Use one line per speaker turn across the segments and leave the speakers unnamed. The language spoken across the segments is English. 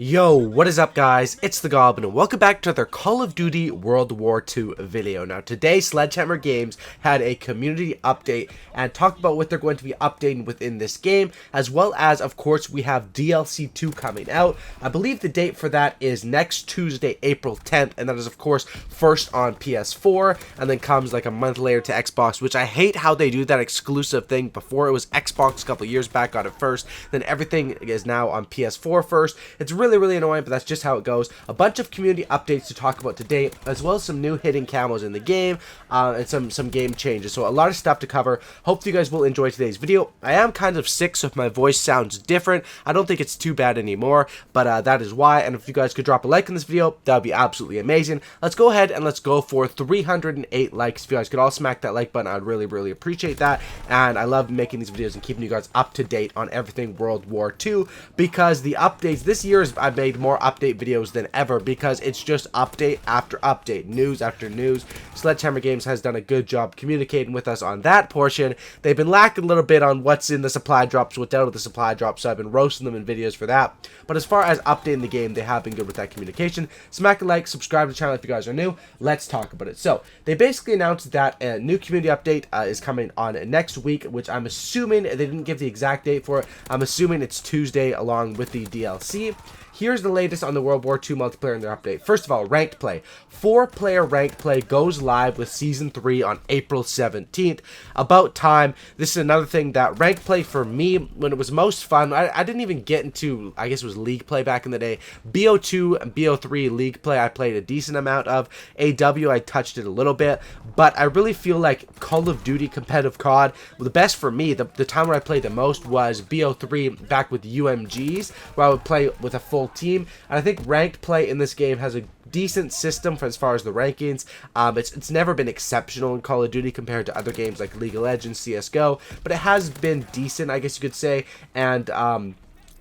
Yo, what is up guys? It's the Goblin and welcome back to another Call of Duty World War II video. Now today Sledgehammer Games had a community update and talked about what they're going to be updating within this game, as well as of course we have DLC 2 coming out. I believe the date for that is next Tuesday, April 10th, and that is of course first on PS4 and then comes like a month later to Xbox, which I hate how they do that exclusive thing. Before it was Xbox a couple years back got it first, then everything is now on PS4 first. It's really annoying, but that's just how it goes. A bunch of community updates to talk about today, as well as some new hidden camos in the game, and some game changes. So a lot of stuff to cover. Hopefully you guys will enjoy today's video. I am kind of sick, so if my voice sounds different, I don't think it's too bad anymore, but that is why. And if you guys could drop a like in this video, that would be absolutely amazing. Let's go ahead and let's go for 308 likes. If you guys could all smack that like button, I'd really appreciate that. And I love making these videos and keeping you guys up to date on everything World War II, because the updates this year I've made more update videos than ever, because it's just update after update, news after news. Sledgehammer Games has done a good job communicating with us on that portion. They've been lacking a little bit on what's in the supply drops, what's out of the supply drops, so I've been roasting them in videos for that. But as far as updating the game, they have been good with that communication. Smack a like, subscribe to the channel if you guys are new. Let's talk about it. So they basically announced that a new community update is coming on next week, which I'm assuming, they didn't give the exact date for it, I'm assuming it's Tuesday along with the DLC. Here's the latest on the World War II multiplayer in their update. First of all, ranked play. 4-player ranked play goes live with Season 3 on April 17th. About time. This is another thing that ranked play for me, when it was most fun, I didn't even get into, I guess it was league play back in the day. BO2 and BO3 league play I played a decent amount of. AW I touched it a little bit. But I really feel like Call of Duty competitive COD, well, the best for me, the time where I played the most was BO3 back with UMGs, where I would play with a full team. And I think ranked play in this game has a decent system for as far as the rankings. It's never been exceptional in Call of Duty compared to other games like League of Legends, CSGO, but it has been decent, I guess you could say. And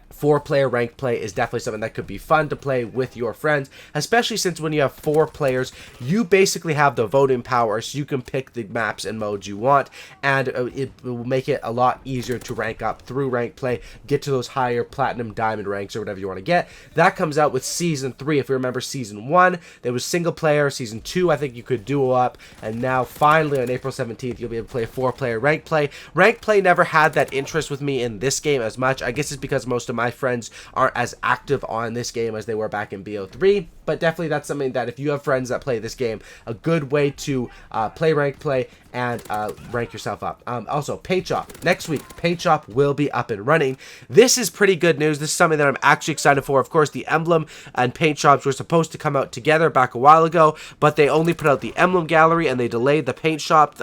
4-player ranked play is definitely something that could be fun to play with your friends, especially since when you have 4 players, you basically have the voting power, so you can pick the maps and modes you want, and it will make it a lot easier to rank up through ranked play, get to those higher platinum, diamond ranks, or whatever you want to get. That comes out with Season 3. If you remember Season 1, there was single player. Season 2, I think you could duo up, and now finally on April 17th, you'll be able to play 4-player ranked play. Ranked play never had that interest with me in this game as much. I guess it's because most of my friends aren't as active on this game as they were back in BO3, but definitely that's something that if you have friends that play this game, a good way to play ranked play and rank yourself up. Also, Paint Shop. Next week, Paint Shop will be up and running. This is pretty good news. This is something that I'm actually excited for. Of course, the emblem and Paint Shops were supposed to come out together back a while ago, but they only put out the emblem gallery and they delayed the Paint Shop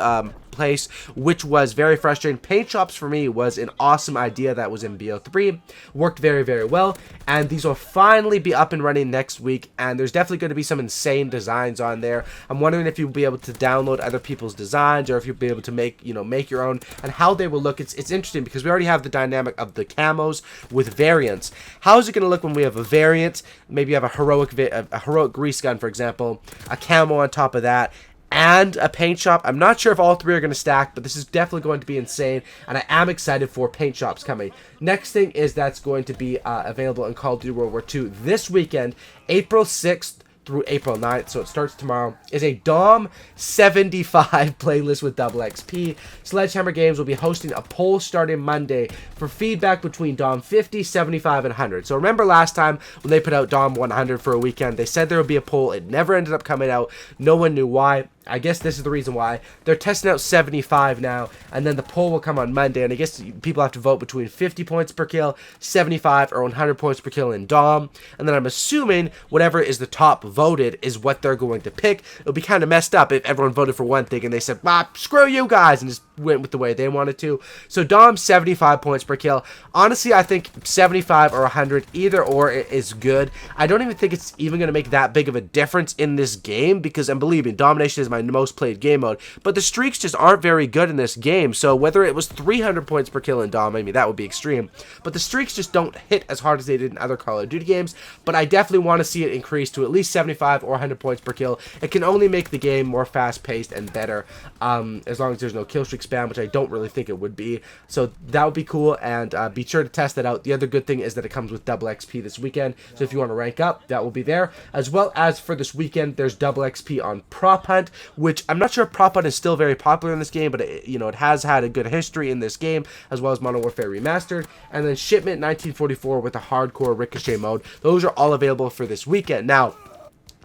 place, which was very frustrating. Paint Shops for me was an awesome idea that was in BO3, worked very well, and these will finally be up and running next week, and there's definitely going to be some insane designs on there. I'm wondering if you'll be able to download other people's designs, or if you'll be able to make your own, and how they will look. It's interesting because we already have the dynamic of the camos with variants. How is it going to look when we have a variant? Maybe you have a heroic grease gun, for example, a camo on top of that, and a Paint Shop. I'm not sure if all three are going to stack, but this is definitely going to be insane, and I am excited for Paint Shops coming. Next thing is that's going to be available in Call of Duty World War II this weekend, April 6th through April 9th, so it starts tomorrow, is a Dom 75 playlist with double XP. Sledgehammer Games will be hosting a poll starting Monday for feedback between Dom 50, 75, and 100. So remember last time when they put out Dom 100 for a weekend, they said there would be a poll. It never ended up coming out. No one knew why. I guess this is the reason why. They're testing out 75 now, and then the poll will come on Monday, and I guess people have to vote between 50 points per kill, 75, or 100 points per kill in Dom, and then I'm assuming whatever is the top voted is what they're going to pick. It'll be kind of messed up if everyone voted for one thing, and they said, screw you guys, and just went with the way they wanted to. So Dom, 75 points per kill. Honestly, I think 75 or 100, either or is good. I don't even think it's even going to make that big of a difference in this game, because, and believe me, Domination is my most played game mode, but the streaks just aren't very good in this game. So whether it was 300 points per kill in Dom, I mean, that would be extreme, but the streaks just don't hit as hard as they did in other Call of Duty games. But I definitely want to see it increase to at least 75 or 100 points per kill. It can only make the game more fast-paced and better, as long as there's no kill streaks. spam, which I don't really think it would be. So that would be cool, and be sure to test that out. The other good thing is that it comes with double XP this weekend, so if you want to rank up, that will be there. As well as for this weekend, there's double XP on Prop Hunt, which I'm not sure if Prop Hunt is still very popular in this game, but it has had a good history in this game, as well as Modern Warfare Remastered. And then Shipment 1944 with a hardcore Ricochet mode. Those are all available for this weekend. Now,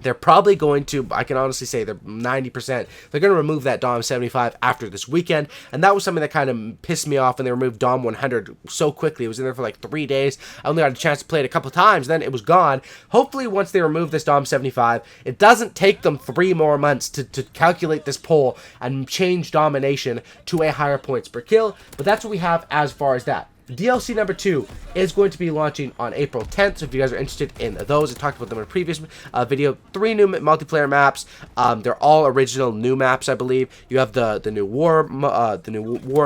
they're probably going to, I can honestly say they're 90%, they're going to remove that Dom 75 after this weekend, and that was something that kind of pissed me off when they removed Dom 100 so quickly. It was in there for like 3 days. I only got a chance to play it a couple times, then it was gone. Hopefully once they remove this Dom 75, it doesn't take them 3 more months to calculate this poll and change domination to a higher points per kill, but that's what we have as far as that. DLC number 2 is going to be launching on April 10th, so if you guys are interested in those, I talked about them in a previous video. 3 new multiplayer maps. They're all original new maps, I believe. You have the new war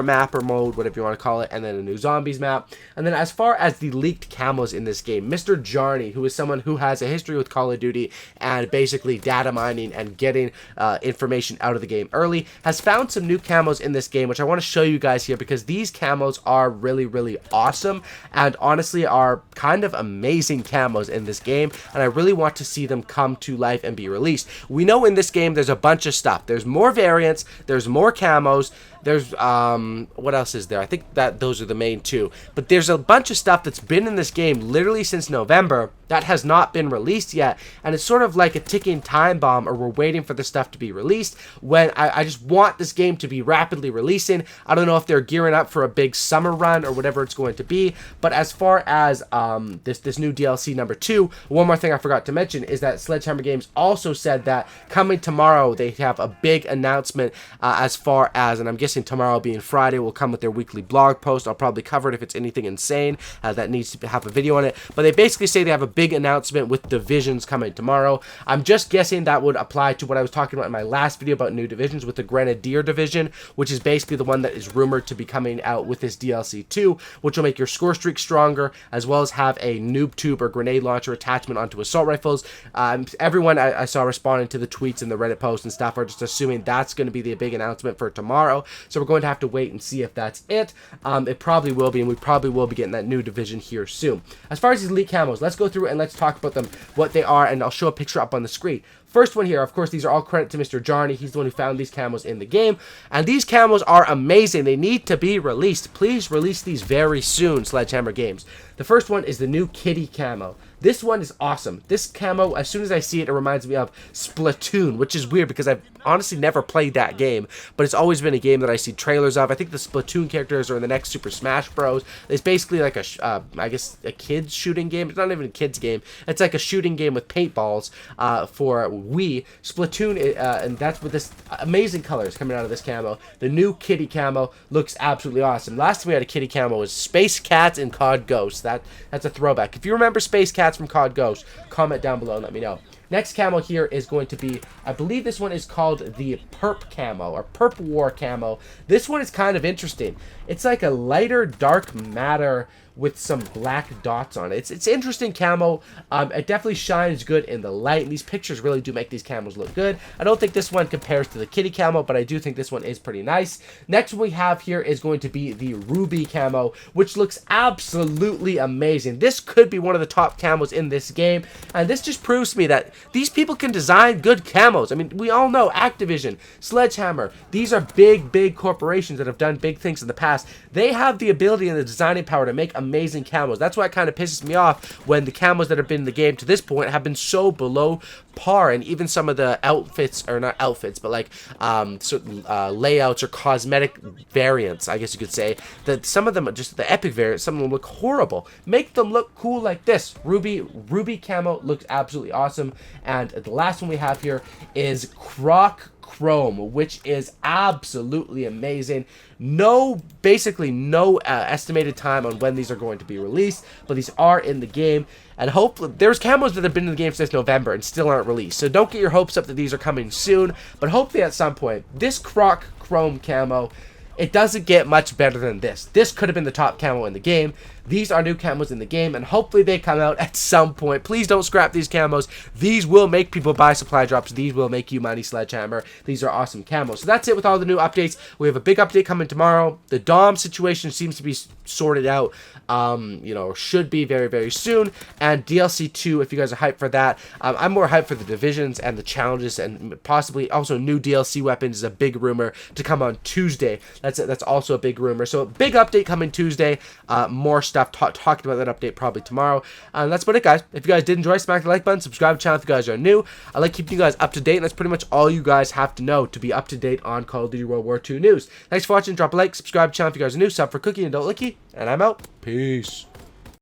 map or mode, whatever you want to call it, and then a new zombies map. And then as far as the leaked camos in this game, Mr. Jarney, who is someone who has a history with Call of Duty and basically data mining and getting information out of the game early, has found some new camos in this game, which I want to show you guys here because these camos are really awesome and honestly are kind of amazing camos in this game, and I really want to see them come to life and be released. We know in this game there's a bunch of stuff. There's more variants, there's more camos, there's what else is there? I think that those are the main 2, but there's a bunch of stuff that's been in this game literally since November that has not been released yet, and it's sort of like a ticking time bomb, or we're waiting for the stuff to be released when I just want this game to be rapidly releasing. I don't know if they're gearing up for a big summer run or whatever it's going to be, but as far as this new DLC number 2, one more thing I forgot to mention is that Sledgehammer Games also said that coming tomorrow they have a big announcement as far as, and I'm guessing tomorrow being Friday, will come with their weekly blog post. I'll probably cover it if it's anything insane that needs to have a video on it, but they basically say they have a big announcement with divisions coming tomorrow. I'm just guessing that would apply to what I was talking about in my last video about new divisions, with the Grenadier division, which is basically the one that is rumored to be coming out with this DLC 2, which will make your score streak stronger, as well as have a noob tube or grenade launcher attachment onto assault rifles. Everyone I saw responding to the tweets and the Reddit posts and stuff are just assuming that's going to be the big announcement for tomorrow, so we're going to have to wait and see if that's it. It probably will be, and we probably will be getting that new division here soon. As far as these elite camos, let's go through and let's talk about them, what they are, and I'll show a picture up on the screen. First one here, of course, these are all credit to Mr. Jarney. He's the one who found these camos in the game, and these camos are amazing. They need to be released. Please release these very soon, Sledgehammer Games. The first one is the new Kitty camo. This one is awesome. This camo, as soon as I see it, it reminds me of Splatoon, which is weird because I've honestly never played that game, but it's always been a game that I see trailers of. I think the Splatoon characters are in the next Super Smash Bros. It's basically like I guess a kid's shooting game. It's not even a kid's game. It's like a shooting game with paintballs for Wii. Splatoon, and that's with this amazing colors coming out of this camo. The new Kitty camo looks absolutely awesome. Last time we had a Kitty camo was Space Cats and COD Ghost. That's a throwback. If you remember Space Cats from COD Ghost, comment down below and let me know. Next camo here is going to be, I believe this one is called the Perp camo, or Perp War camo. This one is kind of interesting. It's like a lighter dark matter with some black dots on it. It's interesting camo. It definitely shines good in the light, and these pictures really do make these camos look good. I don't think this one compares to the Kitty camo, but I do think this one is pretty nice. Next one we have here is going to be the Ruby camo, which looks absolutely amazing. This could be one of the top camos in this game, and this just proves to me that these people can design good camos. I mean, we all know Activision, Sledgehammer, these are big corporations that have done big things in the past. They have the ability and the designing power to make amazing camos. That's why it kind of pisses me off when the camos that have been in the game to this point have been so below par, and even some of the outfits, or not outfits, but like certain layouts or cosmetic variants, I guess you could say, that some of them are just the epic variants, some of them look horrible. Make them look cool like this. Ruby camo looks absolutely awesome. And the last one we have here is Croc Chrome, which is absolutely amazing. Basically no estimated time on when these are going to be released, but these are in the game, and hopefully there's camos that have been in the game since November and still aren't released, so don't get your hopes up that these are coming soon, but hopefully at some point. This Croc Chrome camo, it doesn't get much better than this. This could have been the top camo in the game. these are new camos in the game, and hopefully they come out at some point. Please don't scrap these camos. These will make people buy supply drops. These will make you money, Sledgehammer. These are awesome camos. So that's it with all the new updates. We have a big update coming tomorrow. The Dom situation seems to be sorted out, should be very, very soon. And DLC 2, if you guys are hyped for that. I'm more hyped for the divisions and the challenges, and possibly also new DLC weapons is a big rumor to come on Tuesday. That's also a big rumor. So big update coming Tuesday. More stuff talking about that update probably tomorrow. And that's about it, guys. If you guys did enjoy, smack the like button, subscribe to the channel if you guys are new. I like keeping you guys up to date, and that's pretty much all you guys have to know to be up to date on Call of Duty World War II news. Thanks for watching. Drop a like, subscribe to the channel if you guys are new, sub for Cookie and don't licky, and I'm out. Peace.